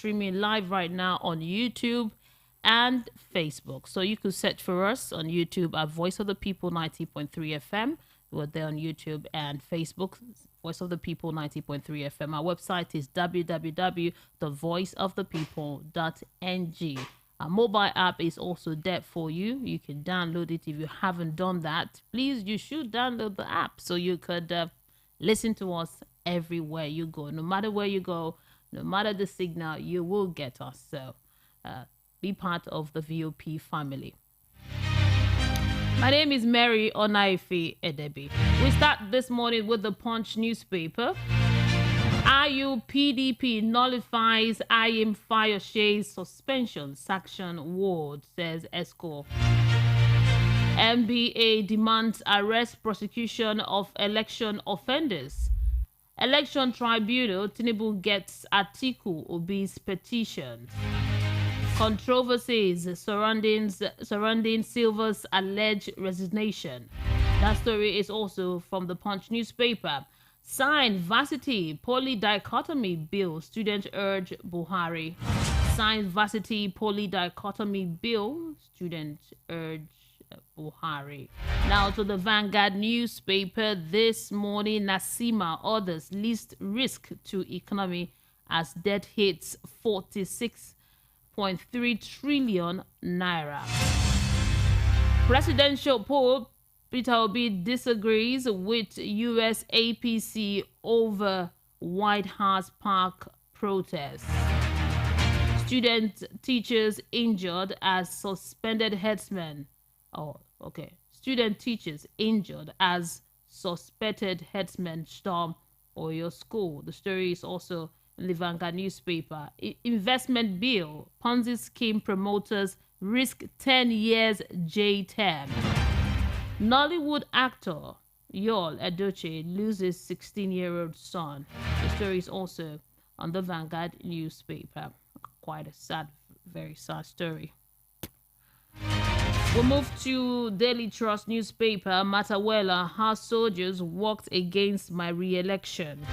streaming live right now on YouTube and Facebook. So you could search for us on YouTube at Voice of the People 90.3 FM. We're there on YouTube and Facebook, Voice of the People 90.3 FM. Our website is www.thevoiceofthepeople.ng. Our mobile app is also there for you. You can download it if you haven't done that. Please, you should download the app so you could listen to us everywhere you go. No matter where you go, no matter the signal, you will get us. So be part of the VOP family. My name is Mary Onaife Edebi. We start this morning with the Punch newspaper. IUPDP nullifies IM Fayoshe's suspension sanction ward, says ESCO. MBA demands arrest prosecution of election offenders. Election Tribunal, Tinubu gets Atiku Obi's petition. Controversies surrounding Silva's alleged resignation. That story is also from the Punch newspaper. Sign varsity poly dichotomy bill. Student urge Buhari. Sign varsity poly dichotomy bill. Student urge Buhari. Now to the Vanguard newspaper this morning. Nasima others least risk to economy as debt hits 46.3 trillion naira. Presidential poll. Peter Obi disagrees with U.S. APC over White House Park protest. Student teachers injured as suspended headsmen. Student teachers injured as suspected headsmen storm Oyo School. The story is also in the Vanguard newspaper. Investment bill. Ponzi scheme promoters risk 10 years jail term. Nollywood actor Yul Edochie loses 16-year-old son. The story is also on the Vanguard newspaper. Quite a sad, very sad story. We'll move to Daily Trust newspaper. Matawela, House soldiers walked against my re-election.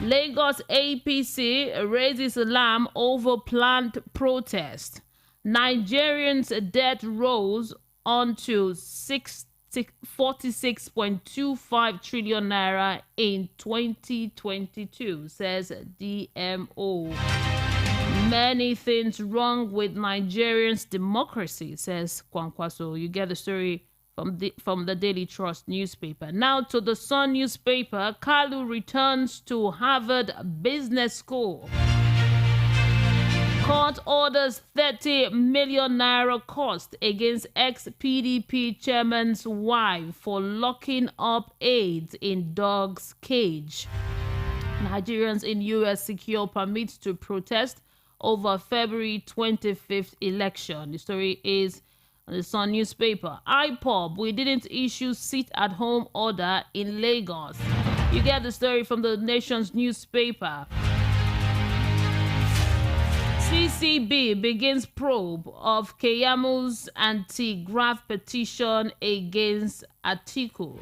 Lagos APC raises alarm over planned protest. Nigerians' debt rose onto 46.25 trillion naira in 2022, says DMO. Many things wrong with Nigerians' democracy, says Kwankwaso. You get the story from the Daily Trust newspaper. Now to the Sun newspaper. Kalu returns to Harvard Business School. Court orders 30 million naira cost against ex-PDP chairman's wife for locking up aides in dog's cage. Nigerians in U.S. secure permits to protest over February 25th election. The story is on the Sun newspaper. IPOB, we didn't issue sit-at-home order in Lagos. You get the story from the Nation's newspaper. CCB begins probe of Keyamu's anti-graft petition against Atiku.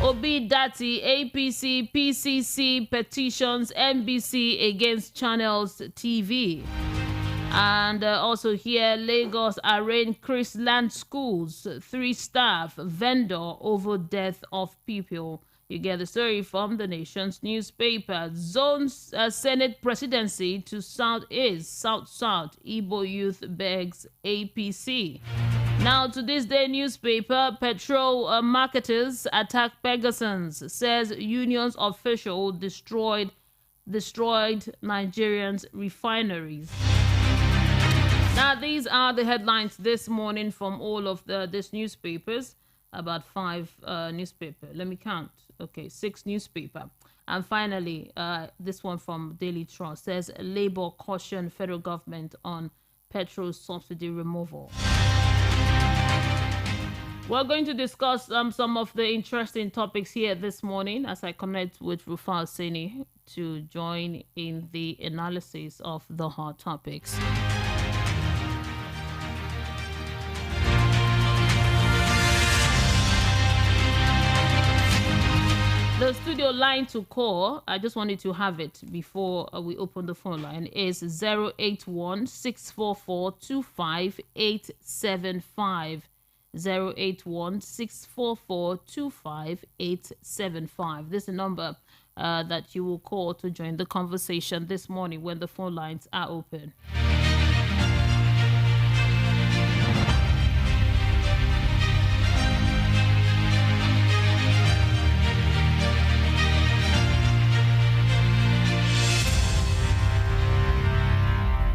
Obi Dati, APC, PCC petitions NBC against Channels TV. And also here, Lagos arraign Chrisland schools, 3 staff, vendor over death of people. You get the story from the Nation's newspaper. Zones Senate presidency to Southeast, South-South. Igbo youth begs APC. Now to this day newspaper. Petrol marketers attack Pegasus, says unions official destroyed Nigerians' refineries. Now these are the headlines this morning from all of these newspapers. About 5 newspaper. Let me count. Okay, 6 newspaper. And finally, this one from Daily Trust says Labour caution federal government on petrol subsidy removal. We're going to discuss some of the interesting topics here this morning as I connect with Rufai Oseni to join in the analysis of the hot topics. The studio line to call, I just wanted to have it before we open the phone line, is 081-644-25875. 081-644-25875. This is the number that you will call to join the conversation this morning when the phone lines are open.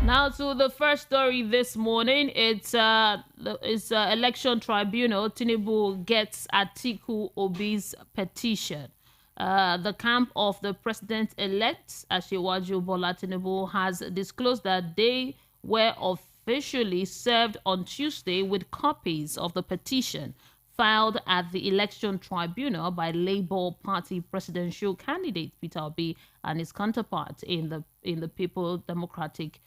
Now to the first story this morning. It's election tribunal. Tinubu gets Atiku Obi's petition. The camp of the president-elect, Asiwaju Bola Tinubu, has disclosed that they were officially served on Tuesday with copies of the petition filed at the election tribunal by Labour Party presidential candidate Peter Obi and his counterpart in the People Democratic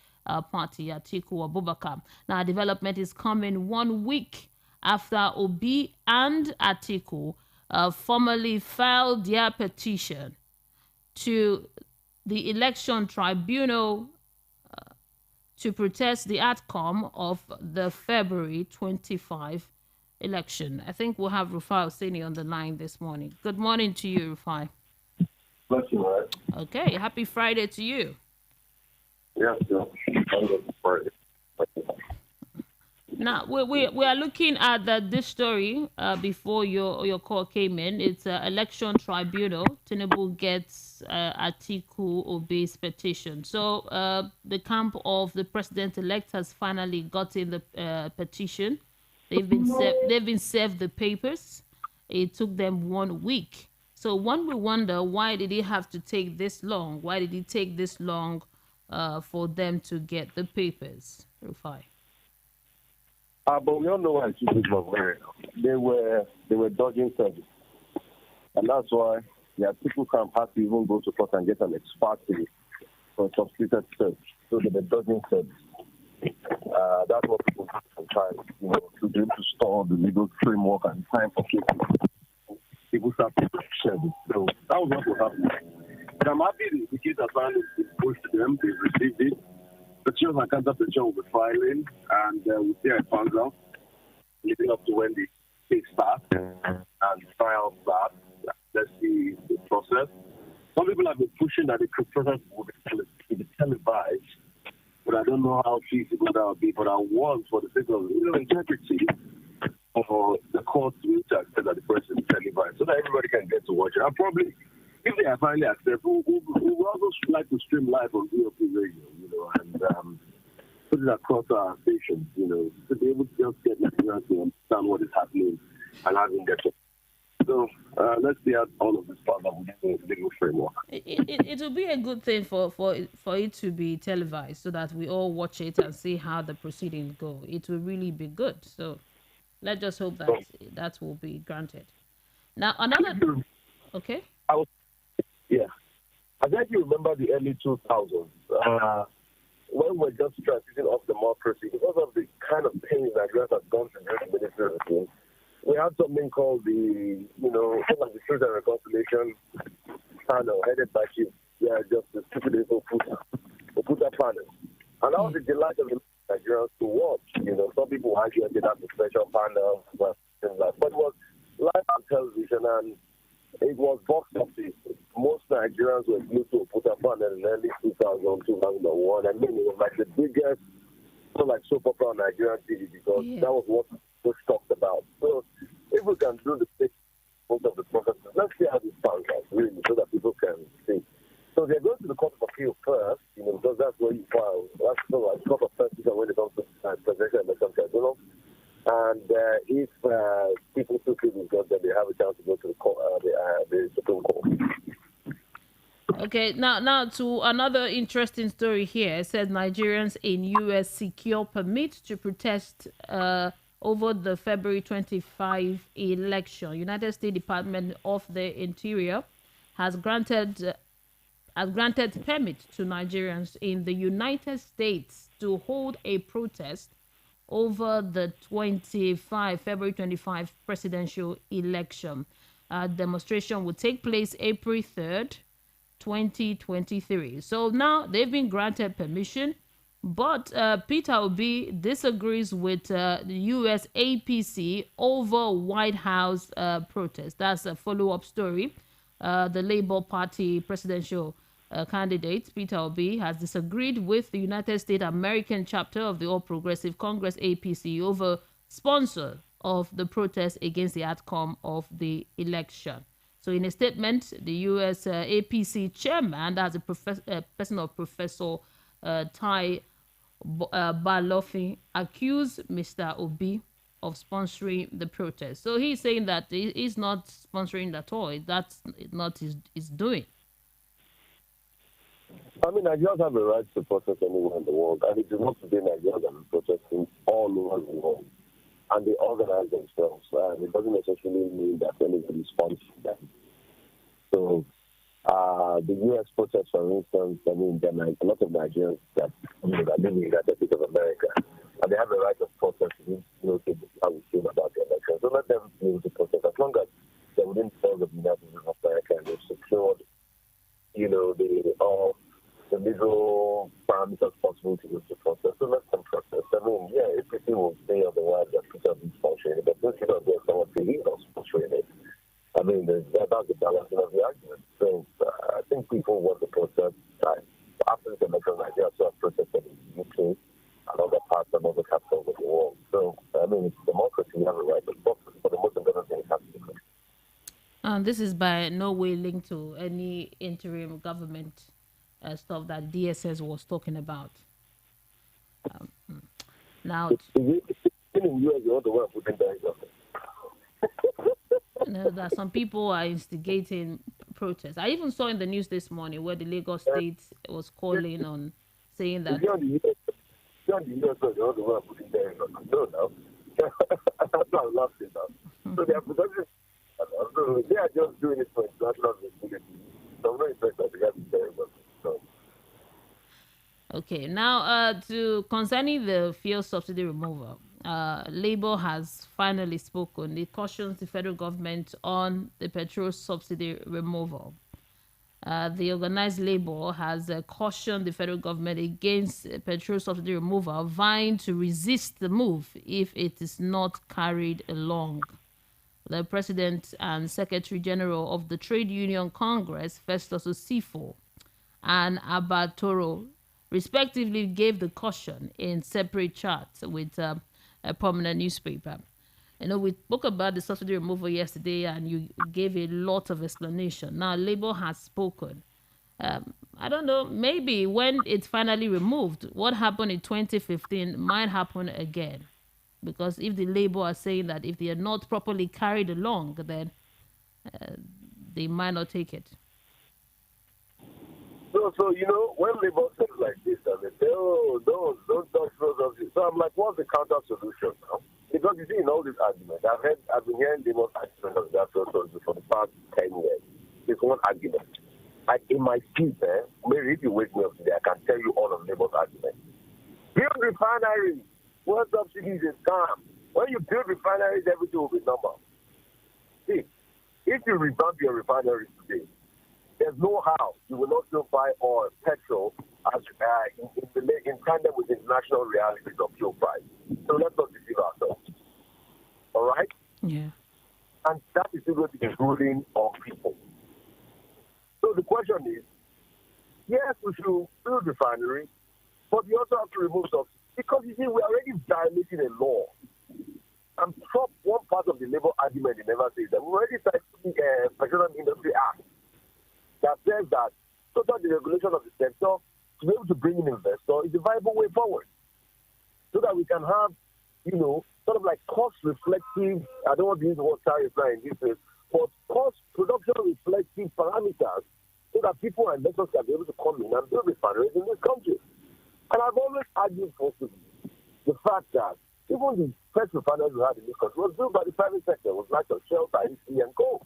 Party, Atiku Abubakar. Now, development is coming 1 week after Obi and Atiku formally filed their petition to the election tribunal to protest the outcome of the February 25 election. I think we'll have Rufai Oseni on the line this morning. Good morning to you, Rufai. Bless you, right? Okay, happy Friday to you. Yeah, Friday. Now, we are looking at this story before your call came in. It's election tribunal. Tinubu gets Atiku Obi's petition. So the camp of the president-elect has finally gotten the petition. They've been served the papers. It took them 1 week. So one will wonder, why did it have to take this long? Why did it take this long for them to get the papers, Rufai? But we all know why it took this long. They were dodging service, and that's why people camp had to even go to court and get an ex parte for substituted search, so they were dodging service. That's what people have to try, to be able to store the legal framework and time for cases. People start to share this. So that was what was happening. But I'm happy the case has finally been pushed to them. They've received it. Petitions and counter-petition will be filing, and we'll see how it pans out, leading up to when the case starts and trial starts. Let's see the process. Some people have been pushing that the process will be televised, but I don't know how feasible that will be. But I want, for the sake of integrity, for the court to accept that the person is televised, so that everybody can get to watch it. And probably, if they are finally accept, we would also like to stream live on VOP radio, and put it across our stations, to be able to just get Nigerians to understand what is happening and how to get it. So let's see how all of this part of the legal framework. It will be a good thing for it to be televised, so that we all watch it and see how the proceedings go. It will really be good. So let's just hope that will be granted. Now, another... Okay? I think you remember the early 2000s, when we're just transitioning off democracy, because of the kind of pains Nigerians have gone through during the military, we had something called the Truth and Reconciliation panel, headed by Chief Justice Oputa panel. And that was the delight of the Nigerians to watch. Some people argue that that's a special panel, but it was live on television, and it was box office. Most Nigerians were glued to Oputa panel in early 2000, 2001. I mean, it was like the biggest soap opera on Nigerian TV, because that was what was talked about. So if we can do the same most of the processes, let's see how this pans out, really, so that people can see. So they're going to the Court of Appeal first, because that's where you file. That's like Court of First Decision when it comes to presidential election tribunal. And if people took it, then they have a chance to go to the Supreme Court. Okay, now to another interesting story here. It says Nigerians in U.S. secure permit to protest over the February 25 election. United States Department of the Interior has granted permit to Nigerians in the United States to hold a protest over the February 25 presidential election. demonstration will take place April 3rd, 2023. So now they've been granted permission, but Peter Obi disagrees with the US APC over White House protest. That's a follow-up story. The Labour Party presidential candidate, Peter Obi, has disagreed with the United States American chapter of the All Progressive Congress APC over sponsor of the protest against the outcome of the election. So in a statement, the U.S. APC chairman, that's a person of Professor Ty Balofi, accused Mr. Obi of sponsoring the protest. So he's saying that he's not sponsoring at all. That's not his doing. I mean, Nigerians have a right to protest anywhere in the world, and it is not today Nigerians are protesting all over the world, and they organize themselves, and it doesn't necessarily mean that anybody sponsors them. So, the U.S. protests, for instance, I mean, there are a lot of Nigerians that live in the United States of America, and they have a right of protest. How we feel about the election. So let them be able to protest as long as they within the United States of America and they've secured, the legal parameters possible to use the process. So let them protest. I mean, yeah, if people will say otherwise that Peter is sponsoring it, but since you don't get someone to lead us sponsoring it, I mean, that's the balancing of the argument. So I think people want the protest. After the election, Nigeria saw protested in the UK and other parts and other capitals of the world. So, I mean, it's democracy. You have a right to protest, but the most important thing is have to be free. And this is by no way linked to any interim government stuff that DSS was talking about. Now, in the US, you want to work within the that some people are instigating protests. I even saw in the news this morning where the Lagos State was calling on saying that. You're the US, you want to work within the no. That's not laughing now. So they are protecting. So they are just doing it for international security. So I'm not interested to get there. Okay, now concerning the fuel subsidy removal, Labour has finally spoken. It cautions the federal government on the petrol subsidy removal. The organized Labour has cautioned the federal government against petrol subsidy removal, vying to resist the move if it is not carried along. The President and Secretary General of the Trade Union Congress, Festus Osifo, and Abatoro, respectively gave the caution in separate chats with a prominent newspaper. We spoke about the subsidy removal yesterday, and you gave a lot of explanation. Now, Labour has spoken. I don't know, maybe when it's finally removed, what happened in 2015 might happen again. Because if the Labour are saying that if they are not properly carried along, then they might not take it. So when Labour says like this, and they say, oh, don't touch those. So I'm like, what's the counter solution now? Because you see, in all these arguments, I've been hearing Labour's argument of that for the past 10 years. It's one argument. Like in my sleep, maybe if you wake me up today, I can tell you all of Labour's arguments. Build refineries. What subsidies is scam. When you build refineries, everything will be normal. See, if you revamp your refineries today, there's no how you will not still buy oil, petrol, as in tandem with international realities of fuel price. So let's not deceive ourselves. All right? Yeah. And that is still going to be ruling on people. So the question is, yes, we should build refineries, but we also have to remove subsidies. Because you see, we're already violating a law. And one part of the Labour argument they never say that we already signed the Petroleum Industry Act that says that total deregulation of the sector to be able to bring in investors is a viable way forward. So that we can have, sort of like cost reflective, I don't want to use the word tariff in this case, but cost production reflective parameters so that people and investors can be able to come in and build refineries in this country. And I've always argued forcibly the fact that even the first refineries we had in this country was built by the private sector, was like a Shell, IEC, and Co.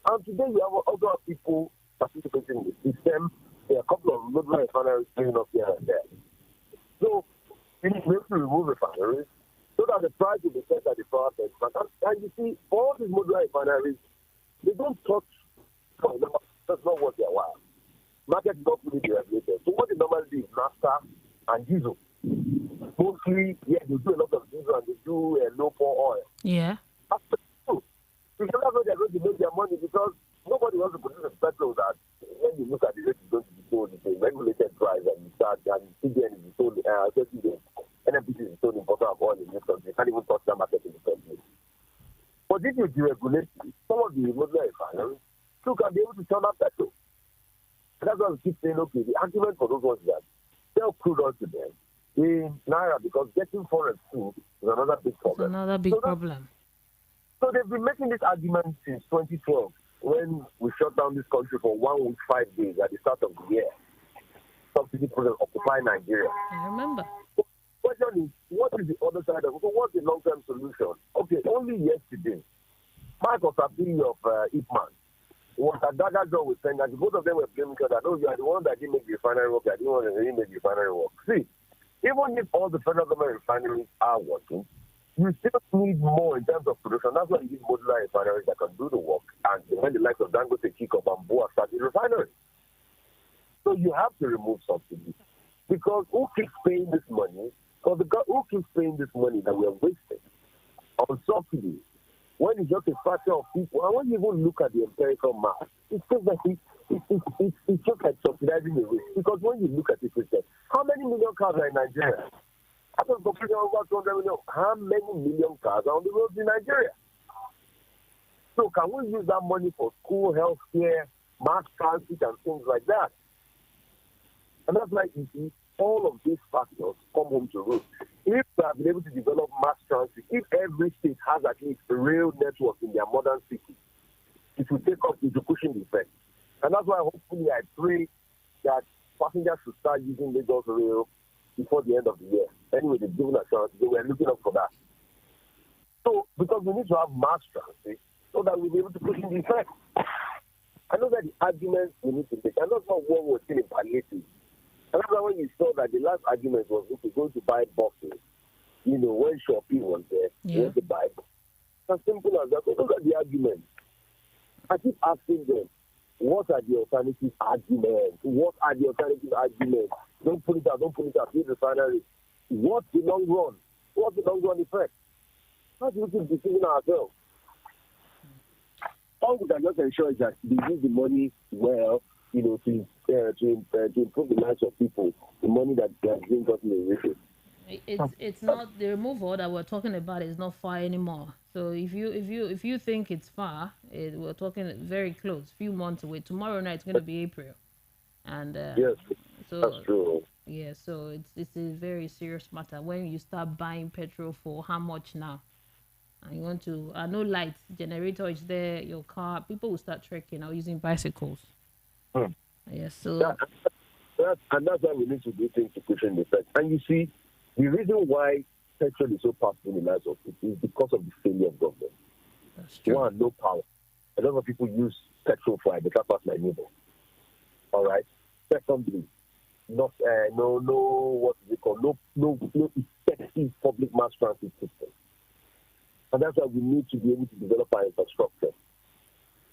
And today we have other people participating in the system. There are a couple of modular refineries going up here and there. So we need to remove refineries so that the price will be set at the power benchmark. And you see, all these modular refineries don't touch. That's not what they're wild. Market is not fully deregulated. So what they normally do is NAFTA and diesel. Mostly, yeah, they do a lot of diesel and they do low pour oil. Yeah. That's true. Because that's how they're going to make their money, because nobody wants to produce a petrol that, when you look at the rate, it's going to be sold at a regulated price, and you start, and CBN is sold, especially the NFPC is sold importer of oil in this country. You can't even touch that market in the first place. But if you deregulate some of the Muslim refineries, you can be able to turn up petrol. And that's why we keep saying, okay, the argument for those ones is that sell crude oil to them in Naira, because getting foreign food is another big problem. Another big problem. So they've been making this argument since 2012, when we shut down this country for 1 week, 5 days at the start of the year. Subsidy project Occupy Nigeria. I remember. So the question is, what is the other side of it? So what's the long-term solution? Okay, only yesterday, Mark Osabi of Ipman was at Dagger John with Senga. Both of them were blaming each other. No, you are the one that didn't make the refinery work. I didn't want to make the refinery work. See, even if all the federal government refineries are working, you still need more in terms of production. That's why you need modular refineries that can do the work. And when the likes of Dangote kick up and Boa start the refinery. So you have to remove subsidies. Because who keeps paying this money? Because who keeps paying this money that we are wasting on subsidies? When it's just a fraction of people, and when you even look at the empirical math, it's just like it's just like subsidizing the risk. Because when you look at it, how many million cars are in Nigeria? After population over 200 million, how many million cars are on the roads in Nigeria? So can we use that money for school, health care, mass transit, and things like that? And that's like you see, all of these factors come home to roost. If we have been able to develop mass transit, if every state has at least a rail network in their modern city, it will take up into pushing the effect. And that's why hopefully I pray that passengers should start using Lagos Rail before the end of the year. Anyway, they've given a chance. They were looking up for that. So, because we need to have mass transit so that we'll be able to push in the effect. I know that the arguments we need to make, and that's not what we're seeing in palliative. And that's why when you saw that the last argument was, okay, going to buy boxes, when Shopee was there, you want to buy boxes. As simple as that. So look at the arguments. I keep asking them, what are the alternative arguments? What are the alternative arguments? Don't put it out, this refinery. What's the long run? What's the long run effect? How do we keep deceiving ourselves? All we can just ensure is that they use the money well, to improve the lives of people, the money that they are giving us in the region. It's not the removal that we're talking about is not far anymore. So if you think it's far, we're talking very close, few months away. Tomorrow night it's going to be April, and yes, so that's true. Yeah, so it's a very serious matter when you start buying petrol for how much now, and you want to no light generator is there, your car, people will start trekking or using bicycles. Yes, so and that's why we need to do things to cushion the effect. And you see, the reason why petrol is so powerful in the lives of people is because of the failure of government. That's true. One, no power. A lot of people use petrol for a better part my neighbor. All right. Secondly, no what is it called? No effective public mass transit system. And that's why we need to be able to develop our infrastructure.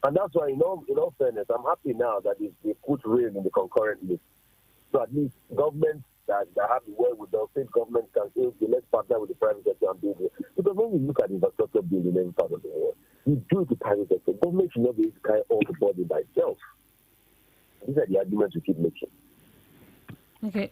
And that's why, in all fairness, I'm happy now that they put rail in the concurrent list. So at least governments that have the wherewithal, state governments can say, okay, let's partner with the private sector and build it. Because when you look at infrastructure building in every part of the world, you do it the private sector. Government should not be able to carry all the body by itself. These are the arguments we keep making. Okay,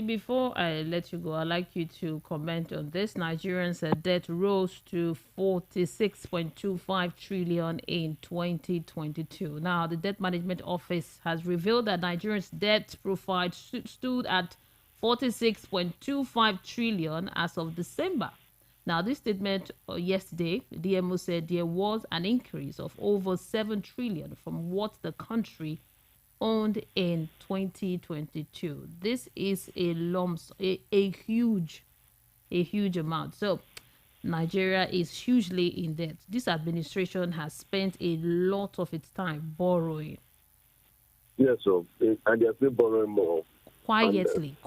before I let you go, I'd like you to comment on this. Nigerians' debt rose to 46.25 trillion in 2022. Now, the Debt Management Office has revealed that Nigerians' debt profile stood at 46.25 trillion as of December. Now, this statement yesterday, the DMO said there was an increase of over 7 trillion from what the country owned in 2022. This is a huge amount. So Nigeria is hugely in debt. This administration has spent a lot of its time borrowing. Yes, so and they're still borrowing more. Quietly,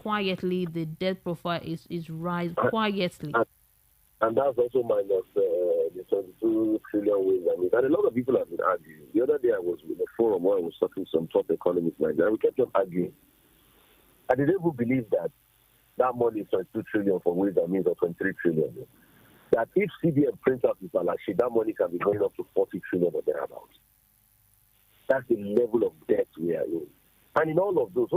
the debt profile is rising quietly. And that's also minus the 22 trillion ways. I mean, and a lot of people have been arguing. The other day I was with a forum where I was talking to some top economists like that, and we kept on arguing. And they didn't even believe that money is 22 trillion for ways and means or 23 trillion. That if CBN prints out this balance sheet, that money can be going up to 40 trillion or thereabouts. That's the level of debt we are in. And in all of those,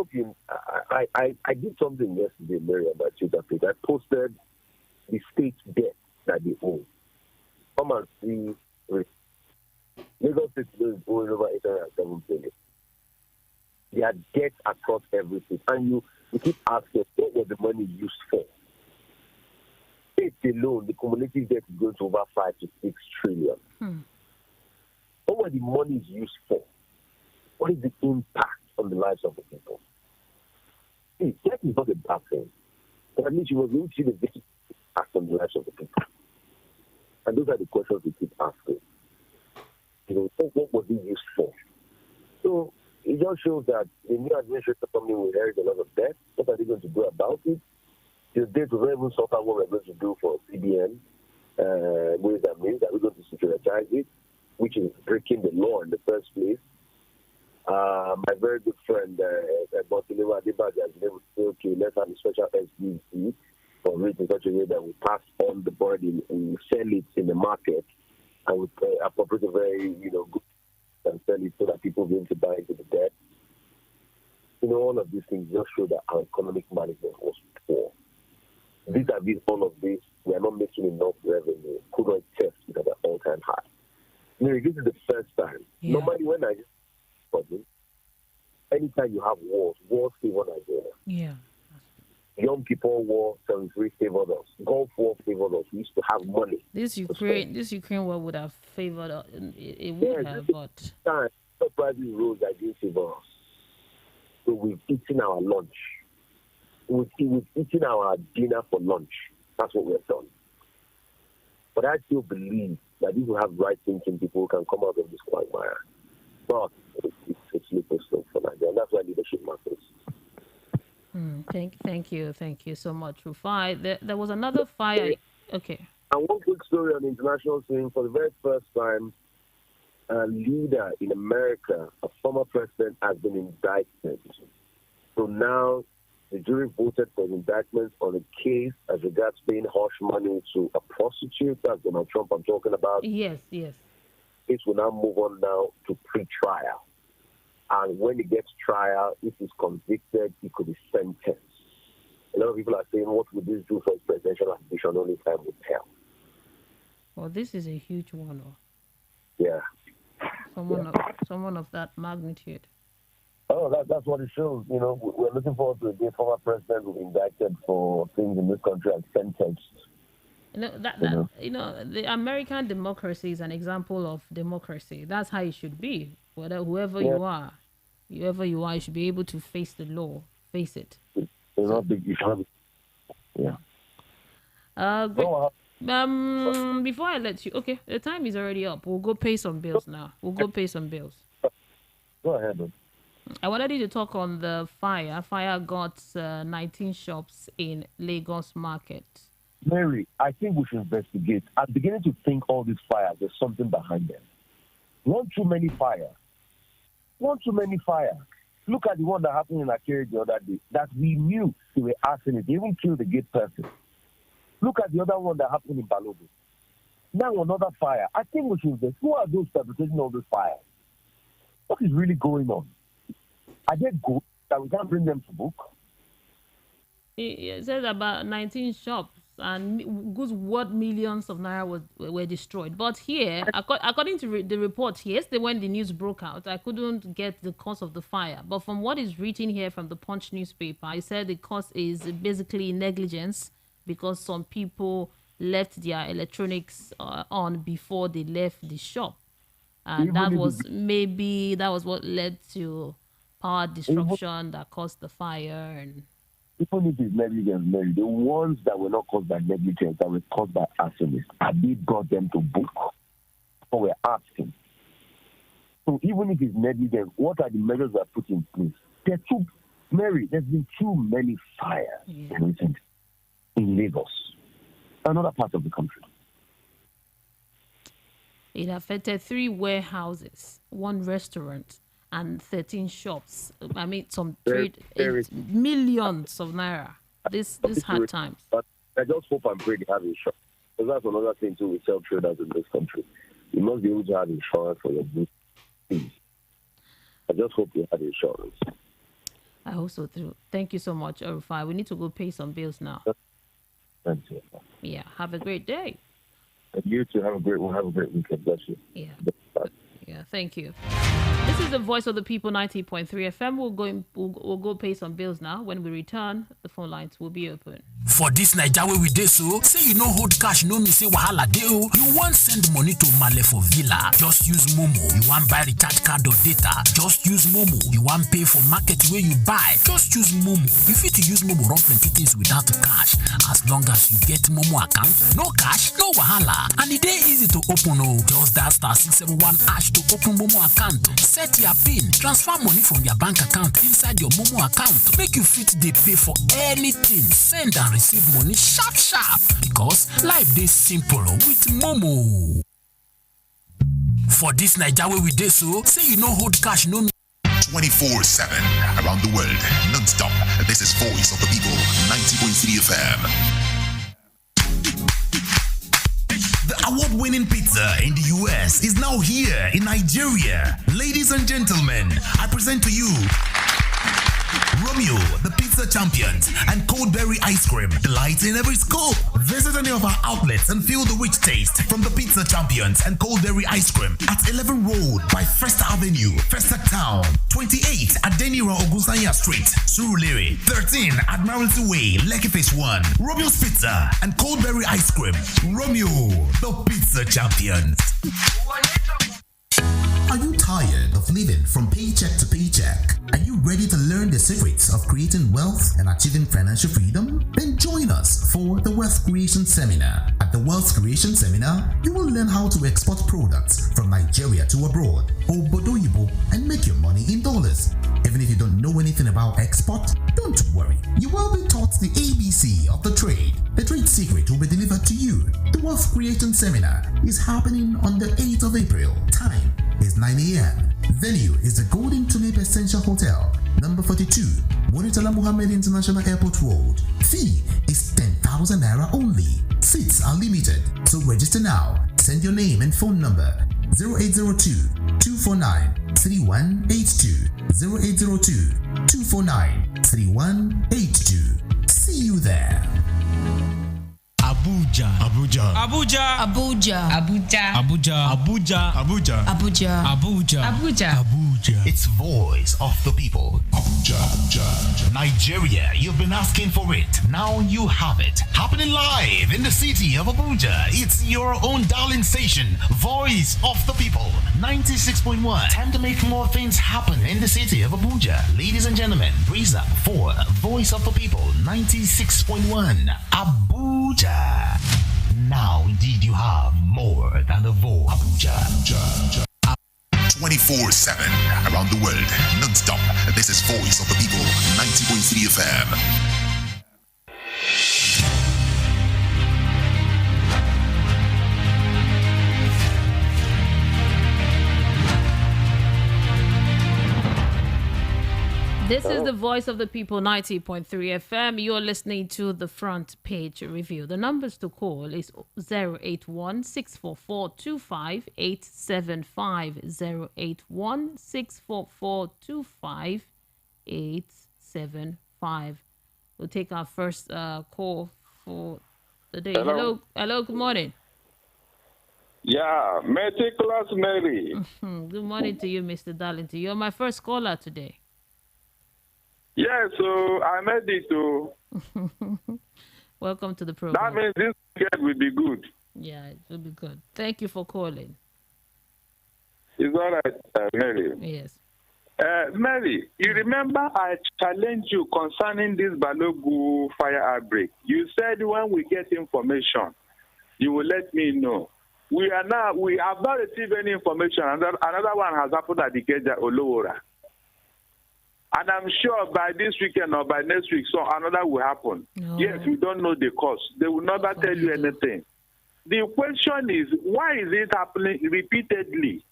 I did something yesterday, Mary, on my Twitter page. I posted the state debt that they owe. Come and see. Lagos State is owing over 807 billion. They are debt across everything. And you keep asking, what was the money used for? State alone, the cumulative debt is going to over 5 to 6 trillion. What were the monies used for? What is the impact on the lives of the people? See, debt is not a bad thing. But at least you must see the impact on the lives of the people. And those are the questions we keep asking. What was it used for? So it just shows that the new administration company will inherit a lot of debt. What are they going to do about it? The date will not even suffer what we're going to do for CBN, ways and means that we're going to securitize it, which is breaking the law in the first place. My very good friend, Bontilewa Adebayo, has been able to say, okay, let's have a special SDC for it in such a way that we pass on the burden and sell it in the market and we appropriate a very, good and sell it so that people will be able to buy into the debt. All of these things just show that our economic management was poor. Vis-a-vis all of this, we are not making enough revenue. Crude oil theft is at an all-time high. This is the first time. Yeah. Normally, when I anytime you have wars favor Nigeria. Yeah. Yom Kippur War, 73 favored us. Gulf War favored us. We used to have money. This Ukraine war would have favored us. It would have, but time the prices rose, that didn't favor us. So we've eaten our lunch. We've eaten our dinner for lunch. That's what we've done. But I still believe that if we have right thinking people can come out of this quagmire. But it's slippery slope for Nigeria. And that's why leadership matters. Thank you so much, Rufai. There was another fire. Okay. And one quick story on the international scene. For the very first time, a leader in America, a former president, has been indicted. So now the jury voted for an indictment on a case as regards paying hush money to a prostitute. That's Donald Trump I'm talking about. Yes. It will now move on now to pre-trial. And when he gets trial, if he's convicted, he could be sentenced. A lot of people are saying, what would this do for his presidential ambition? Only time will tell. Well, this is a huge one. Yeah. Someone of that magnitude. Oh, that's what it shows. We're looking forward to a day former president will be indicted for things in this country and sentenced. The American democracy is an example of democracy. That's how it should be. Whoever you are, you should be able to face the law. Face it. It's not big. Yeah. Before I let you, okay, the time is already up. We'll go pay some bills now. Go ahead, man. I wanted you to talk on the fire. Fire got 19 shops in Lagos market. Mary, I think we should investigate. I'm beginning to think all these fires, there's something behind them. One too many fire. Look at the one that happened in Akere the other day that we knew they were arsonists. They even killed the gate person. Look at the other one that happened in Balogun. Now another fire. I think we should investigate. Who are those perpetrating all these fires? What is really going on? Are they good that we can't bring them to book? It says about 19 shops and goods worth millions of naira were destroyed. But here, according to the report, yesterday when the news broke out, I couldn't get the cause of the fire. But from what is written here from the Punch newspaper, I said the cause is basically negligence because some people left their electronics on before they left the shop. And that was what led to power disruption that caused the fire. And even if it's negligence, Mary, the ones that were not caused by negligence, that were caused by arsonists, have they brought them to book? So we're asking. So even if it's negligence, what are the measures that are put in place? There's been too many fires in Lagos. another part of the country. It affected 3 warehouses, 1 restaurant, and 13 shops. I mean, some trade, millions of naira. This hard times. But I just hope and pray they have insurance. Because that's another thing too with self-traders in this country. You must be able to have insurance for your business. I just hope you have insurance. I hope so too. Thank you so much, Rufai. We need to go pay some bills now. Thank you. Yeah, have a great day. And you too, have a great weekend. Bless you. Yeah. Yeah, thank you. This is the Voice of the People, 90.3 FM. We'll go pay some bills now. When we return, the phone lines will be open. For this Naija way we dey so, say you no hold cash, no me say wahala dey o. You want send money to Male for Villa, just use Momo. You want buy recharge card or data, just use Momo. You want pay for market where you buy, just use Momo. You fit to use Momo run plenty things without cash. As long as you get Momo account, no cash, no wahala. And it dey easy to open o. Just dial *671# to open Momo account. Set your PIN, transfer money from your bank account inside your Momo account. Make you fit dey pay for anything. Send and receive money sharp because life dey simple with Momo. For this Naija way we dey so, say you no hold cash, no 24/7 around the world, non-stop. This is Voice of the People, 90.3 FM. The award-winning pizza in the US is now here in Nigeria. Ladies and gentlemen, I present to you Romeo, the pizza champions, and cold berry ice cream, delight in every scoop. Visit any of our outlets and feel the rich taste from the pizza champions and cold berry ice cream at 11 Road by First Avenue, First Town, 28 at Denira Ogunsanya Street, Surulere, 13 Admiralty Way, Lekki Phase 1. Romeo's Pizza and cold berry ice cream. Romeo, the pizza champions. Are you tired of living from paycheck to paycheck? Are you ready to learn the secrets of creating wealth and achieving financial freedom? Then join us for the Wealth Creation Seminar. At the Wealth Creation Seminar, you will learn how to export products from Nigeria to abroad, Obodoyibo, and make your money in dollars. Even if you don't know anything about export, don't worry. You will be taught the ABC of the trade. The trade secret will be delivered to you. The Wealth Creation Seminar is happening on the 8th of April. Time is 9 a.m. Venue is the Golden Tulip Essential Hotel, number 42, Muritala Muhammad International Airport Road. Fee is 10,000 naira only. Seats are limited, so register now. Send your name and phone number 0802-249-3182, 0802-249-3182. See you there. Abuja. Abuja. Abuja. Abuja. Abuja. Abuja. Abuja. Abuja. Abuja. Abuja. Abuja. Abuja. It's Voice of the People. Abuja. Nigeria, you've been asking for it. Now you have it. Happening live in the city of Abuja. It's your own darling station, Voice of the People, 96.1. Time to make more things happen in the city of Abuja. Ladies and gentlemen, breeze up for Voice of the People, 96.1. Abuja. Now indeed you have more than a voice. Abuja. 24/7 around the world, non-stop. This is Voice of the People, 90.3 FM. This is the Voice of the People, 90.3 FM. You're listening to the Front Page Review. The numbers to call is 081-644-25875, 081-644-25875. We'll take our first call for the day. Hello, good morning. Yeah, meticulous Mary. Good morning to you, Mr. Darlington. You're my first caller today. Yeah, so I made it to. Welcome to the program. That means this weekend will be good. Yeah, it will be good. Thank you for calling. It's all right, Mary. Yes. Mary, you remember I challenged you concerning this Balogu fire outbreak. You said when we get information, you will let me know. We have not received any information. Another one has happened at the Keja Olowora. And I'm sure by this weekend or by next week, so another will happen. No. Yes, we don't know the cause. They will never tell you anything. The question is, why is it happening repeatedly?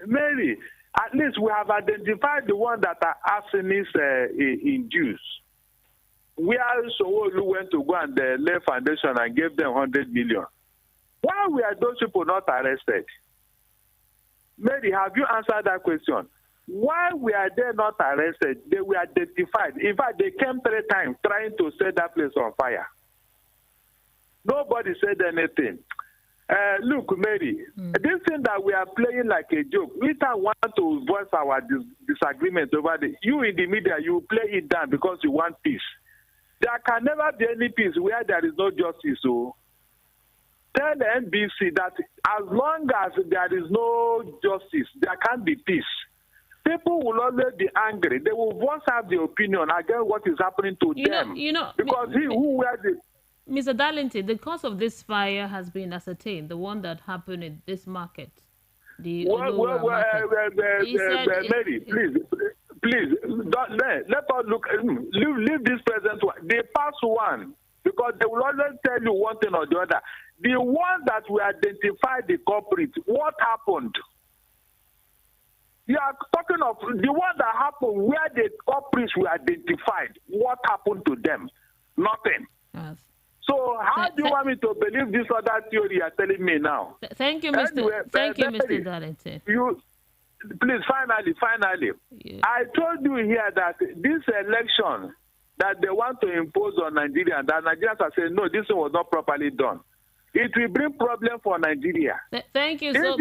Mary, at least we have identified the one that are arsonists induced. Where Sowolu went to go and lay foundation and gave them 100 million. Why were those people not arrested? Mary, have you answered that question? Why were they not arrested? They were identified. In fact, they came 3 times trying to set that place on fire. Nobody said anything. Look, Mary, this thing that we are playing like a joke, we don't want to voice our disagreement over the. You in the media, you play it down because you want peace. There can never be any peace where there is no justice. So tell the NBC that as long as there is no justice, there can't be peace. People will always be angry. They will voice out their opinion against what is happening to them. Because who wears it. Mr. Darlington, the cause of this fire has been ascertained, the one that happened in this market. Mary, please, let us look, leave this present one. The past one, because they will always tell you one thing or the other. The one that we identified the culprit, what happened? You are talking of the one that happened where the culprits were identified. What happened to them? Nothing. Yes. So how do you want me to believe this other theory you are telling me now? Thank you, Mr. Anyway, Mr. Darlington. Please, finally, yeah. I told you here that this election that they want to impose on Nigeria, that Nigerians are saying, no, this one was not properly done. It will bring problem for Nigeria. Thank you so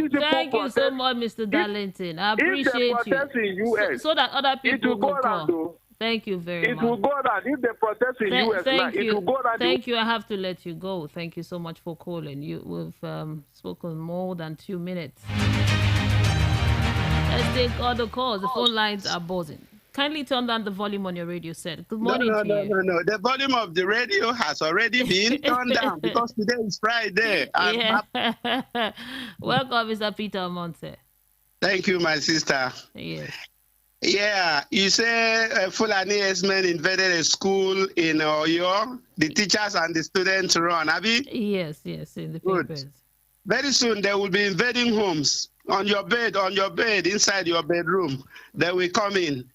much, Mr. Darlington. I appreciate you. So that other people will call. Thank you very much. It will go around. If they protest in U.S. now, it will go around. Thank you. I have to let you go. Thank you so much for calling. We've spoken more than 2 minutes. Let's take other calls. The phone lines are buzzing. Kindly turn down the volume on your radio set. Good morning to you. No. The volume of the radio has already been turned down because today is Friday. Welcome, Mr. Peter Monte. Thank you, my sister. Yes. Yeah, you say Fulani S-men invaded a school in Oyo. The teachers and the students run, Abi? Yes, in the papers. Very soon they will be invading homes. On your bed, inside your bedroom. They will come in.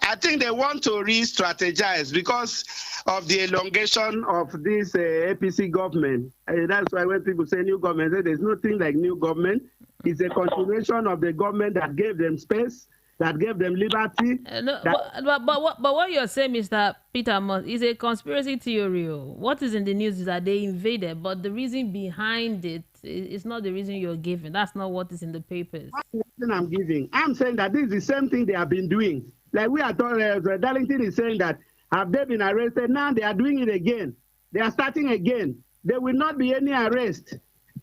I think they want to re-strategize because of the elongation of this APC government. That's why when people say new government, there's nothing like new government. It's a continuation of the government that gave them space, that gave them liberty. But what you're saying, Mr. Peter Moss, is a conspiracy theory. What is in the news is that they invaded, but the reason behind it is not the reason you're giving. That's not what is in the papers. That's the reason I'm giving. I'm saying that this is the same thing they have been doing. Like we are told, Darlington is saying that have they been arrested? Now they are doing it again. They are starting again. There will not be any arrest.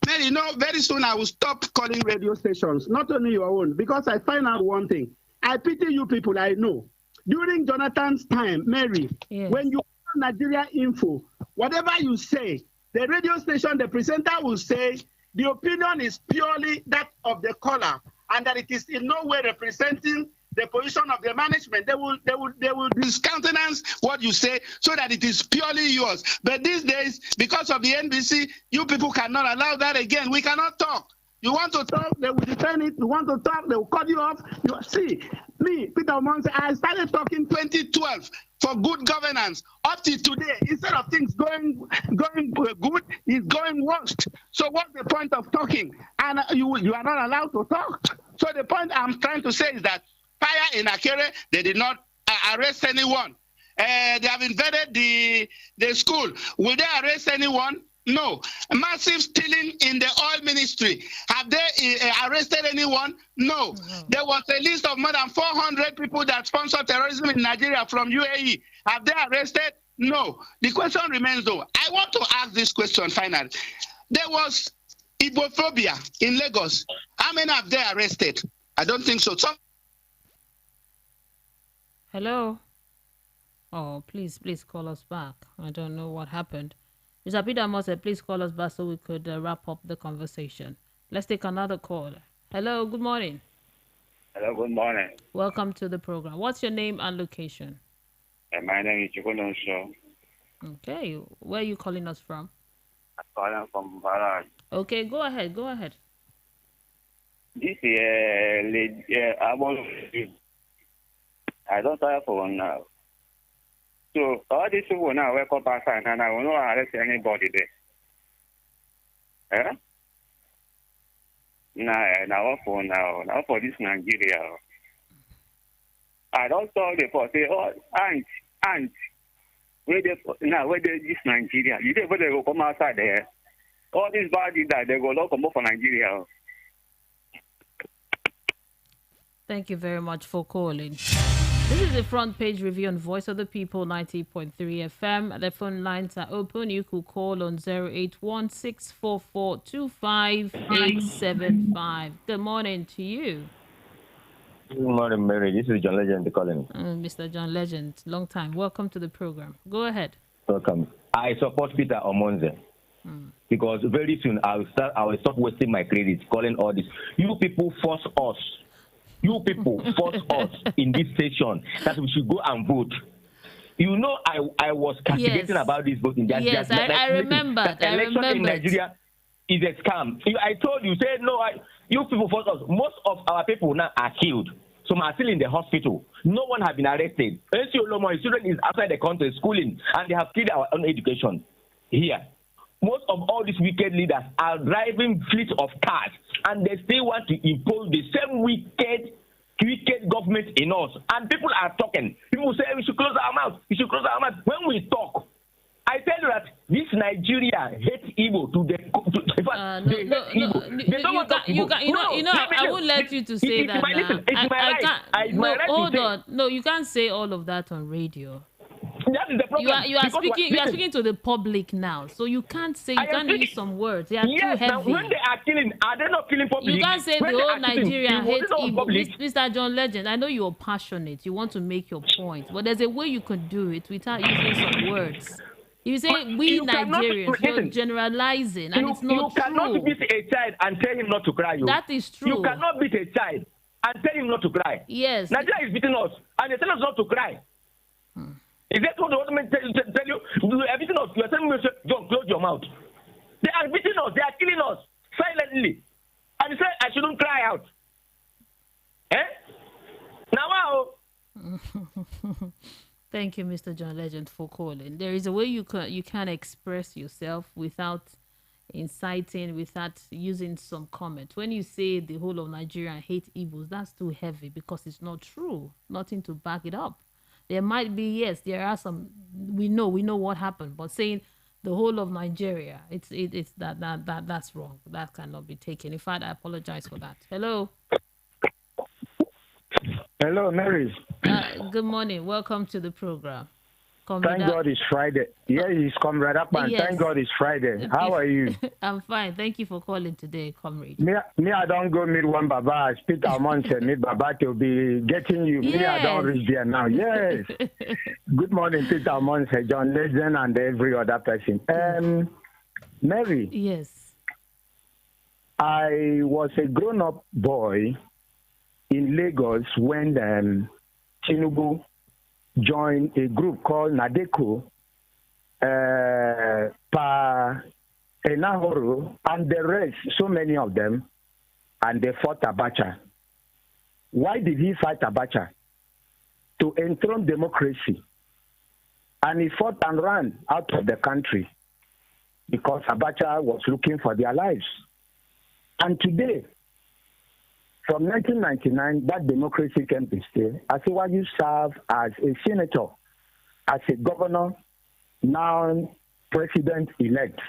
Man, very soon I will stop calling radio stations, not only your own, because I find out one thing. I pity you people I know. During Jonathan's time, Mary, yes. When you call Nigeria Info, whatever you say, the radio station, the presenter will say, the opinion is purely that of the caller, and that it is in no way representing the position of the management. They will discountenance what you say so that it is purely yours. But these days, because of the NBC, you people cannot allow that again. We cannot talk. You want to talk, they will defend it. You want to talk, they will cut you off. See, me, Peter Monse, I started talking 2012 for good governance. Up to today, instead of things going good, it's going worst. So what's the point of talking? And you are not allowed to talk. So the point I'm trying to say is that fire in Akere, they did not arrest anyone. They have invaded the school. Will they arrest anyone? No. Massive stealing in the oil ministry. Have they arrested anyone? No. There was a list of more than 400 people that sponsor terrorism in Nigeria from UAE. Have they arrested? No. The question remains though. I want to ask this question finally. There was Ibophobia in Lagos. How many have they arrested? I don't think so. Hello? Oh, please call us back. I don't know what happened. Mr. Peter Moss, please call us back so we could wrap up the conversation. Let's take another call. Hello, good morning. Hello, good morning. Welcome to the program. What's your name and location? My name is Chukwuno Show. Okay, where are you calling us from? I'm calling from Baraj. Okay, go ahead. This lady, I don't have phone now. So all these people now wake up outside and I will not arrest anybody there. Now for this Nigeria. I don't saw the for say, oh, aunt, where they this Nigeria? You think they will come outside there? All these bodies that they go not come up for Nigeria. Thank you very much for calling. This is the front page review on Voice of the People 90.3 FM. The phone lines are open. You could call on 081-644-25875. Good morning to you. Good morning, Mary. This is John Legend calling. Mr. John Legend, long time. Welcome to the program. Go ahead. Welcome. I support Peter Omonze. Because very soon I will stop wasting my credit calling all this. You people force us. You people force us in this session that we should go and vote. You know, I was castigating about this voting. Yes, I remember. That election in Nigeria is a scam. I told you, say no. You people force us. Most of our people now are killed. Some are still in the hospital. No one has been arrested. NCO Lomo, his student is outside the country schooling, and they have killed our own education here. Most of all these wicked leaders are driving fleets of cars, and they still want to impose the same wicked government in us. And people are talking. People say we should close our mouth. We should close our mouth. When we talk, I tell you that this Nigeria hates Igbo to the. I won't let you to say that. Hold on. No, you can't say all of that on radio. That is the problem. You are speaking to the public now, so you can't say. You can't use some words. They are too heavy. Now when they are killing, are they not killing public? You can't say the whole Nigeria hates Igbo. Mr. John Legend, I know you're passionate. You want to make your point, but there's a way you can do it without using some words. You say we Nigerians, you're generalizing, and it's not true. You cannot beat a child and tell him not to cry. That is true. You cannot beat a child and tell him not to cry. Yes. Nigeria is beating us, and they tell us not to cry. Is that what the government tell you? Everything else, you are telling me, John, close your mouth. They are beating us. They are killing us silently. And you say I shouldn't cry out. Now, Thank you, Mr. John Legend, for calling. There is a way you can express yourself without inciting, without using some comment. When you say the whole of Nigeria hate Igbos, that's too heavy because it's not true. Nothing to back it up. There might be, yes, there are some. We know what happened, but saying the whole of Nigeria, it's that's wrong. That cannot be taken. In fact, I apologize for that. Hello. Hello, Mary. Good morning. Welcome to the program. Thank God it's Friday. Yeah, it's Comrade Upman. Yes. Thank God it's Friday. How are you? I'm fine. Thank you for calling today, comrade. Me, I don't go meet one Baba. Speak our month meet Baba to be getting you. Yes. Me, I don't reach there now. Yes. Good morning, Peter Monse, John Legend, and every other person. Mary. Yes. I was a grown-up boy in Lagos when Tinubu joined a group called Nadeko, Pa Enahoro, and the rest, so many of them, and they fought Abacha. Why did he fight Abacha? To enthrone democracy. And he fought and ran out of the country because Abacha was looking for their lives. And today, from 1999, that democracy came to stay. Asiwaju served as a senator, as a governor, now president-elect.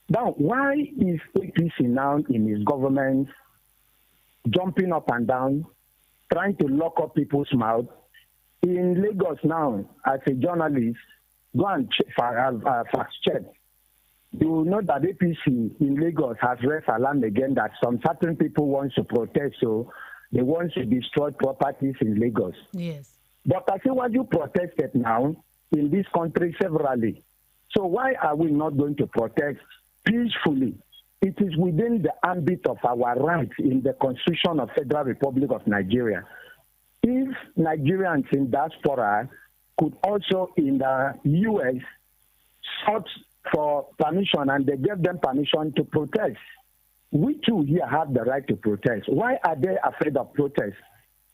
Now, why is APC now in his government jumping up and down, trying to lock up people's mouths? In Lagos now, as a journalist, go and fact-check. You know that APC in Lagos has raised alarm again that some certain people want to protest, so they want to destroy properties in Lagos. Yes. But Asiwaju protested now in this country severally. So why are we not going to protest peacefully it is within the ambit of our rights in the Constitution of Federal Republic of Nigeria. If Nigerians in diaspora could also in the U.S. sought for permission and they gave them permission to protest, we too here have the right to protest. Why are they afraid of protest?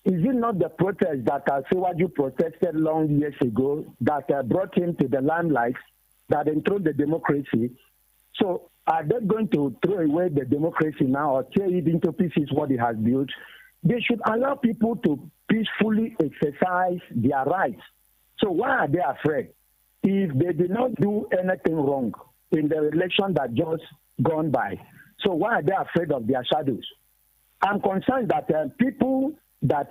Is it not the protest that Siwaju protested long years ago that brought him to the limelight, that enthroned the democracy? So are they going to throw away the democracy now or tear it into pieces what it has built? They should allow people to peacefully exercise their rights. So why are they afraid? If they did not do anything wrong in the election that just gone by, so why are they afraid of their shadows? I'm concerned that people that,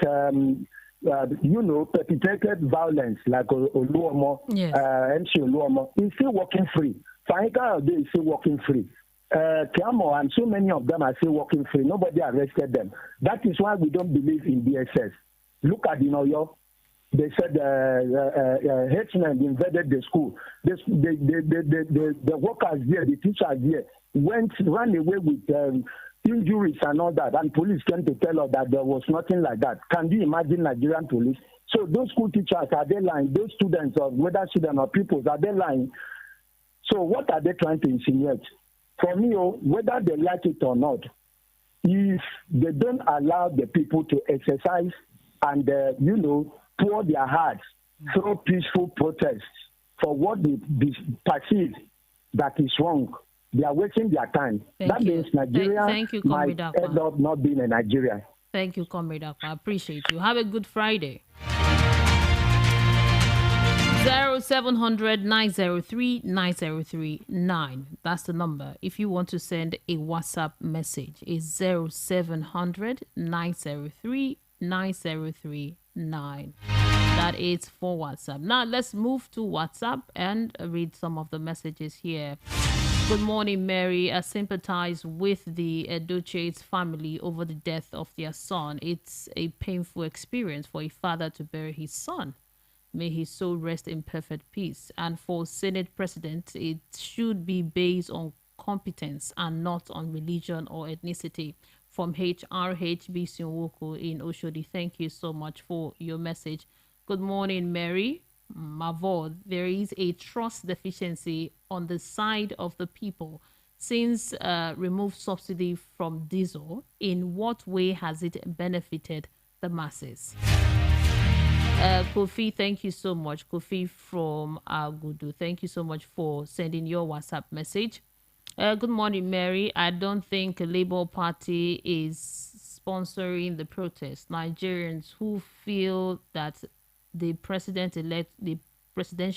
perpetrated violence like Oluomo, Yes. MC Oluomo, is still walking free. Faika Ode is still walking free. Kiamo and so many of them are still walking free. Nobody arrested them. That is why we don't believe in DSS. Look at Inoyo. They said headsmen invaded the school. The workers there, the teachers there, ran away with injuries and all that. And police came to tell us that there was nothing like that. Can you imagine Nigerian police? So those school teachers, are they lying? Those students, or whether students or pupils, are they lying? So what are they trying to insinuate? For me, whether they like it or not, if they don't allow the people to exercise and, pour their hearts through peaceful protests for what they perceive that is wrong, they are wasting their time. That means Nigeria might end up not being a Nigeria. Thank you, Comrade Akpa. I appreciate you. Have a good Friday. 0700-903-9039. That's the number. If you want to send a WhatsApp message, it's 0700-903-9039. That is for WhatsApp. Now let's move to WhatsApp and read some of the messages here. Good morning, Mary. I sympathize with the Edochie's family over the death of their son. It's a painful experience for a father to bury his son. May his soul rest in perfect peace. And for Senate President, it should be based on competence and not on religion or ethnicity. From HRHB Sinwoko in Oshodi, thank you so much for your message. Good morning, Mary. Mavo, there is a trust deficiency on the side of the people since removed subsidy from diesel. In what way has it benefited the masses? Kofi, thank you so much. Kofi from Agudu, thank you so much for sending your WhatsApp message. Good morning, Mary. I don't think a Labour Party is sponsoring the protest. Nigerians who feel that the presidential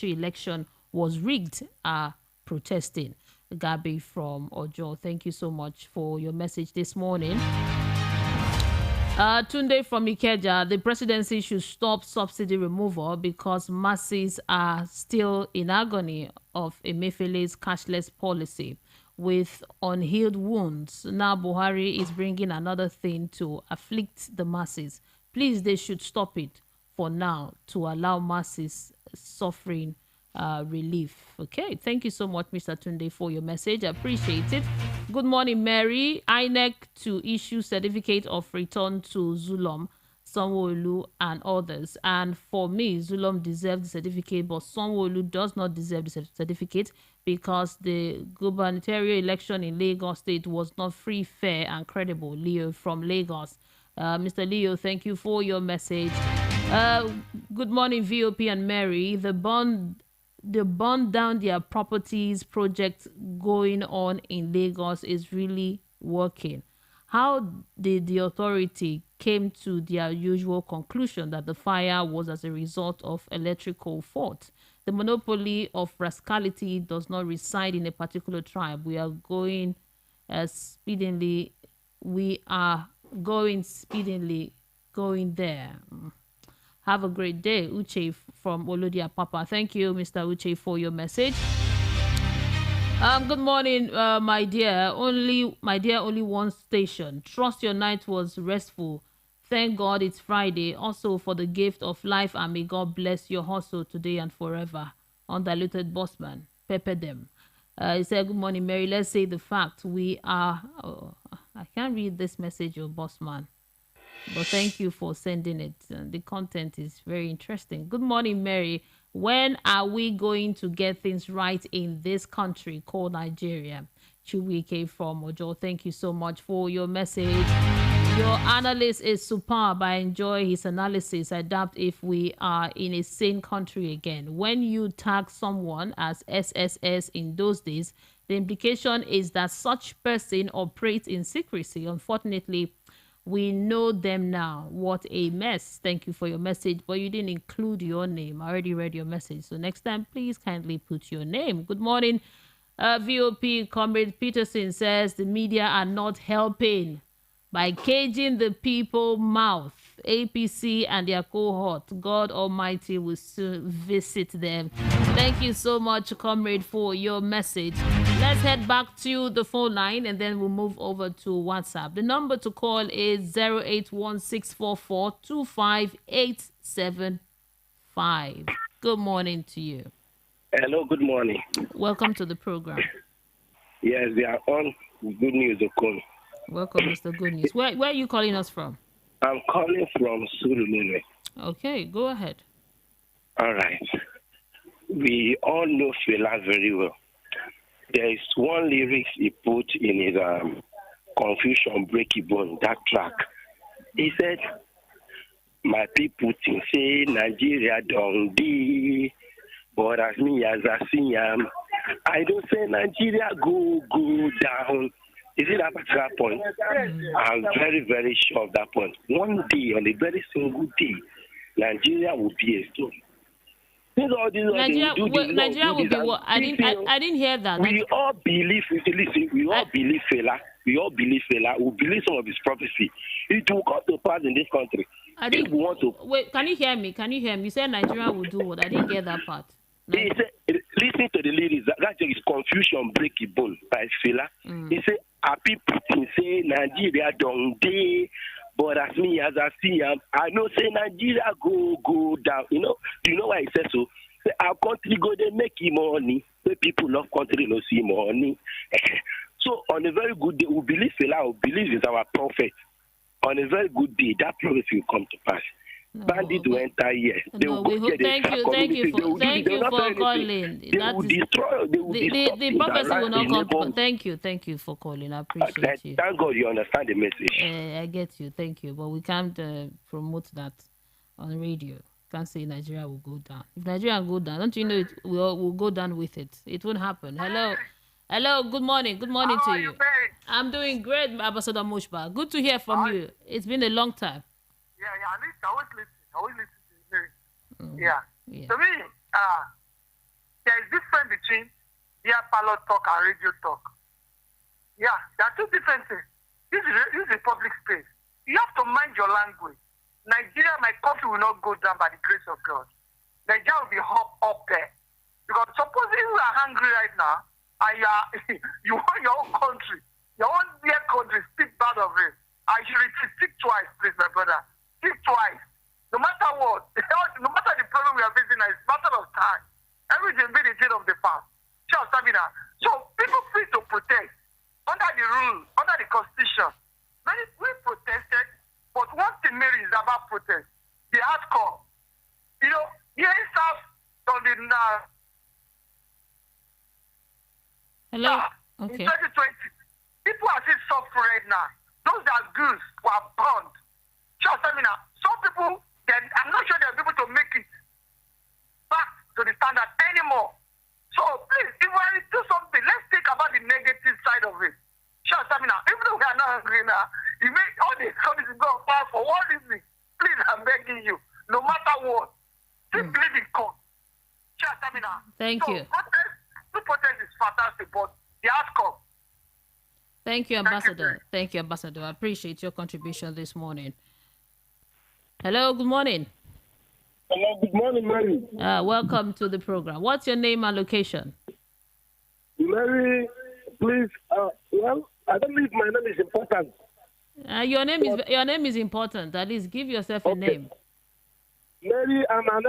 election was rigged are protesting. Gabi from Ojo, thank you so much for your message this morning. Tunde from Ikeja, the presidency should stop subsidy removal because masses are still in agony of Emefiele's cashless policy with unhealed wounds. Now Buhari is bringing another thing to afflict the masses. Please, they should stop it for now to allow masses suffering relief. Okay, thank you so much, Mr. Tunde, for your message. I appreciate it. Good morning, Mary. INEC to issue certificate of return to Zulum, Sanwo-Olu, and others. And for me, Zulum deserves the certificate, but Sanwo-Olu does not deserve the certificate because the gubernatorial election in Lagos State was not free, fair, and credible. Leo from Lagos. Mr. Leo, thank you for your message. Good morning, VOP and Mary. The burn down their properties project going on in Lagos is really working. How did the authority came to their usual conclusion that the fire was as a result of electrical fault? The monopoly of rascality does not reside in a particular tribe. We are going speedily. We are going speedily going there. Have a great day. Uche from Olodia Papa. Thank you, Mr. Uche, for your message. Good morning, my dear. Only one station. Trust your night was restful. Thank God it's Friday. Also for the gift of life, and may God bless your hustle today and forever. Undiluted Bossman. Pepper them. He said, good morning, Mary. Let's say the fact we are... Oh, I can't read this message, your boss man. But thank you for sending it. The content is very interesting. Good morning, Mary. When are we going to get things right in this country called Nigeria? Chuwike from Ojo. Thank you so much for your message. Your analyst is superb. I enjoy his analysis. I doubt if we are in a sane country again. When you tag someone as SSS in those days, the implication is that such person operates in secrecy. Unfortunately, we know them now. What a mess. Thank you for your message, but you didn't include your name. I already read your message. So next time, please kindly put your name. Good morning. VOP Comrade Peterson says the media are not helping by caging the people mouth. APC and their cohort, God Almighty will soon visit them. Thank you so much, Comrade, for your message. Let's head back to the phone line and then we'll move over to WhatsApp. The number to call is 08164425875. Good morning to you. Hello, good morning. Welcome to the program. Yes, we are on Good News Okon. Welcome, Mr. Good News. Where are you calling us from? I'm calling from Surulere. Okay, go ahead. All right. We all know Fela very well. There is one lyrics he put in his Confusion Breaky Bone, that track. He said, my people think say Nigeria don't be, but as me as I see I don't say Nigeria go down. You see that particular point? I'm very, very sure of that point. One day, on a very single day, Nigeria will be a story. Nigeria will be what? I didn't hear that. We all believe, listen, we all believe Fela. We all believe Fela. We believe some of his prophecy. It will come to pass in this country. If we want to... Wait, can you hear me? You said Nigeria will do what? I didn't get that part. He said, listen to the lyrics. That is Confusion Breaky Bone by Fela. He said, happy people say Nigeria don't day, but as me as I see I know say Nigeria go down. Do you know why he said so? Say our country go they make money. The people love country no see money. So on a very good day, we believe Fela, we believe is our prophet. On a very good day, that prophecy will come to pass. Bandits will enter here. Thank you for calling. They will destroy. The prophecy will not come. Thank you for calling. I appreciate you. Thank God you understand the message. I get you. Thank you. But we can't promote that on radio. Can't say Nigeria will go down. If Nigeria will go down, don't you know it will go down with it? It won't happen. Hello. Good morning. Good morning to you. I'm doing great, Ambassador Mushba. Good to hear from you. It's been a long time. Yeah, at least I always listen to you. Yeah. To me, there is difference between beer parlor talk and radio talk. Yeah, there are two different things. This is a public space. You have to mind your language. Nigeria, my country, will not go down by the grace of God. Nigeria will be up there. Because supposing you are hungry right now, and you want your own country, your own dear country, speak bad of it. I should think twice, please, my brother. Think twice. No matter what, no matter the problem we are facing, it's a matter of time. Everything be the thing of the past. Sure, Sabina. So people free to protest under the rule, under the constitution. Many we protested, but one thing Mary is about protest. The hardcore. Here in South on the Hello. Okay. In 2020, people are still suffering right now. Those that goods were burned. Sure, Sabina. Some people, I'm not sure they'll be able to make it back to the standard anymore. So please, if we are to do something, let's think about the negative side of it. Sure, Sabina. Even though we are not hungry now, you make all the economies go far for one reason. Please, I'm begging you. No matter what, just believe in God. Sure, Sabina. Thank you. Protest is fantastic, but the outcome. Thank you, Ambassador. Thank you, Ambassador. I appreciate your contribution this morning. Hello, good morning. Hello, good morning, Mary. Welcome to the program. What's your name and location? Mary, please. Well, I don't know if my name is important. Your name is important. At least give yourself a name. Mary, I'm an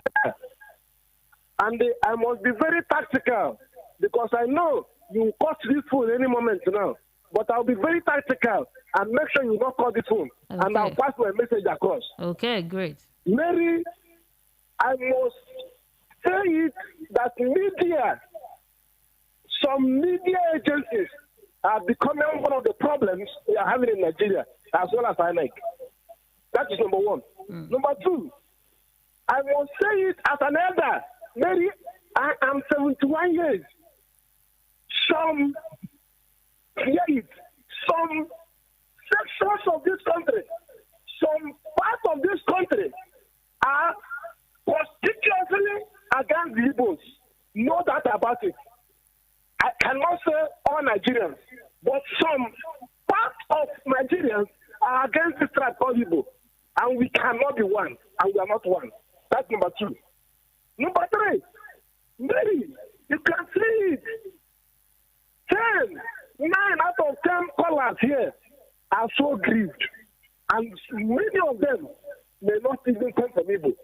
and I must be very tactical because I know you will cut this phone any moment now. But I'll be very tactical and make sure you not call this phone. Okay. And I'll pass my message across. Okay, great. Mary, I must say it that media, some media agencies are becoming one of the problems we are having in Nigeria, as well as INEC. That is number one. Number two, I must say it as an elder. Mary, I am 71 years. Some sections of this country, some parts of this country are constitutionally against the Igbos. Know that about it. I cannot say all Nigerians, but some parts of Nigerians are against this tribe called Igbo. And we cannot be one, and we are not one. That's number two. Number three, Mary, you can see it. 9 out of 10 callers here are so grieved. And many of them may not even come from Igbo.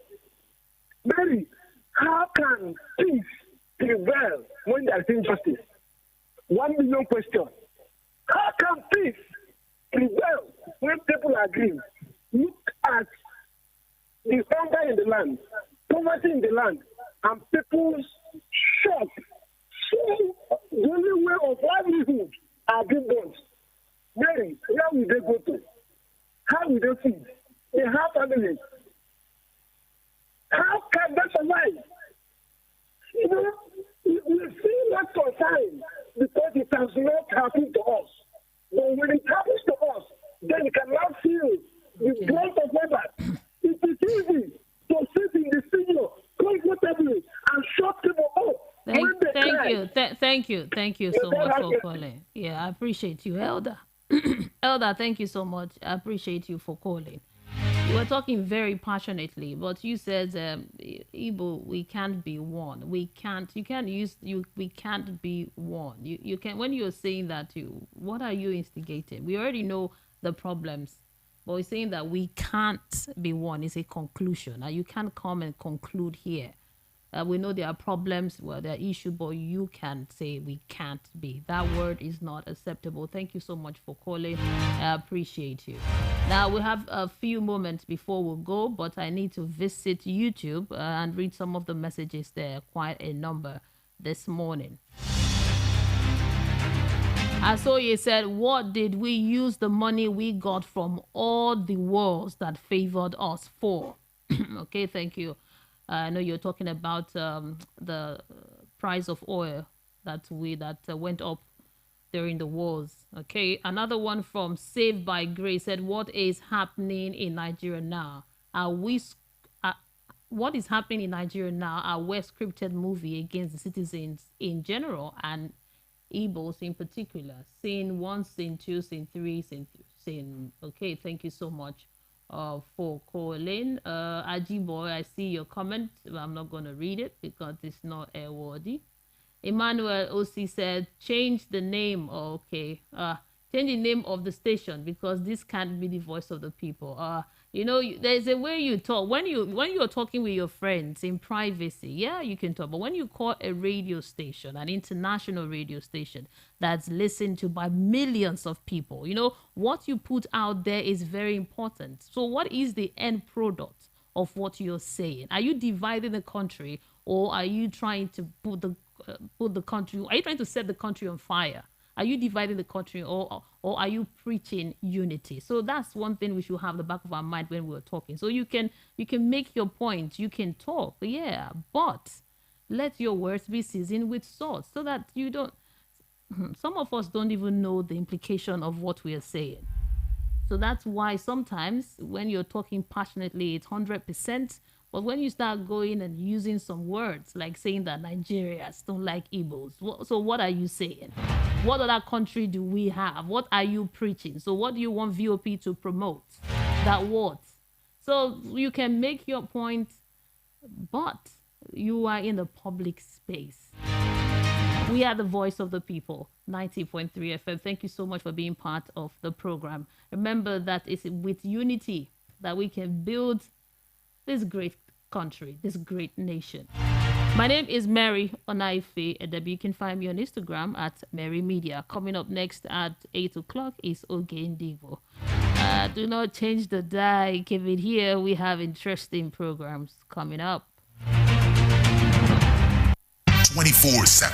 Mary, how can peace prevail when there is injustice? 1 million question. How can peace prevail when people are grieved? Look at the hunger in the land, poverty in the land, and people's shock. So the only way of livelihood are being done. Mary, where will they go to? How will they feed? They have families. How can they survive? You know, we feel not concerned because it has not happened to us. But when it happens to us, then you can now feel the growth of weather. It is easy to sit in the studio comfortably and shut people up. Thank you so much for calling. Yeah, I appreciate you, Elder. Elder, thank you so much. I appreciate you for calling. You were talking very passionately, but you said, Igbo, we can't be one. We can't be one. You can, when you're saying that, what are you instigating? We already know the problems, but we're saying that we can't be one is a conclusion. Now, you can't come and conclude here. We know there are problems, there are issues, but you can say we can't be. That word is not acceptable. Thank you so much for calling. I appreciate you. Now, we have a few moments before we go, but I need to visit YouTube and read some of the messages there, quite a number this morning. Asoye said, what did we use the money we got from all the wars that favored us for? Okay, thank you. I know you're talking about the price of oil that went up during the wars. Okay, another one from Saved by Grace said, what is happening in Nigeria now? What is happening in Nigeria now? Are we scripted movie against the citizens in general and Igbos in particular? Scene 1, scene 2, scene 3, scene. Okay, thank you so much for calling. Ajiboy, I see your comment. I'm not going to read it because it's not airworthy. Emmanuel Osi said, change the name. Okay. Change the name of the station because this can't be the voice of the people. You know, there's a way you talk. When you're talking with your friends in privacy, yeah, you can talk. But when you call a radio station, an international radio station that's listened to by millions of people, you know, what you put out there is very important. So what is the end product of what you're saying? Are you dividing the country, or are you trying to put the country? Are you trying to set the country on fire? Are you dividing the country, or are you preaching unity? So that's one thing we should have in the back of our mind when we're talking. So you can make your point, you can talk, yeah, but let your words be seasoned with salt so that you don't. Some of us don't even know the implication of what we are saying. So that's why sometimes when you're talking passionately, it's 100%. But when you start going and using some words like saying that Nigerians don't like Igbos, so what are you saying? What other country do we have? What are you preaching? So what do you want VOP to promote? That what? So you can make your point, but you are in the public space. We are the voice of the people. 90.3 FM. Thank you so much for being part of the program. Remember that it's with unity that we can build this great country, this great nation. My name is Mary Onaife, and you can find me on Instagram at Mary Media. Coming up next at 8 o'clock is Ogen Divo. Do not change the dial. Keep it here. We have interesting programs coming up. 24/7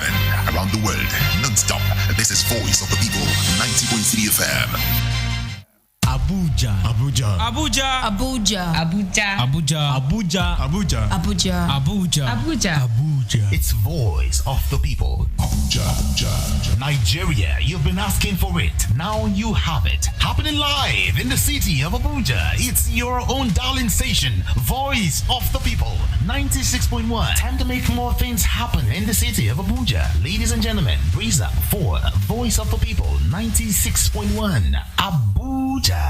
around the world, non-stop. This is Voice of the People, 90.3 FM. Abuja. Abuja. Abuja. Abuja. Abuja. Abuja. Abuja. Abuja. Abuja. Abuja. Abuja. Abuja. It's Voice of the People. Abuja. Nigeria, you've been asking for it. Now you have it. Happening live in the city of Abuja. It's your own darling station, Voice of the People, 96.1. Time to make more things happen in the city of Abuja. Ladies and gentlemen, breeze up for Voice of the People, 96.1. Abuja.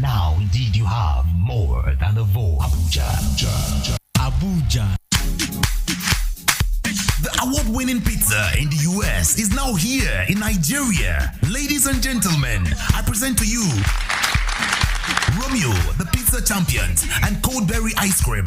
Now indeed you have more than a voice. Abuja. Abuja. The award-winning pizza in the US is now here in Nigeria. Ladies and gentlemen, I present to you Romeo, the pizza champions, and Cold Berry ice cream.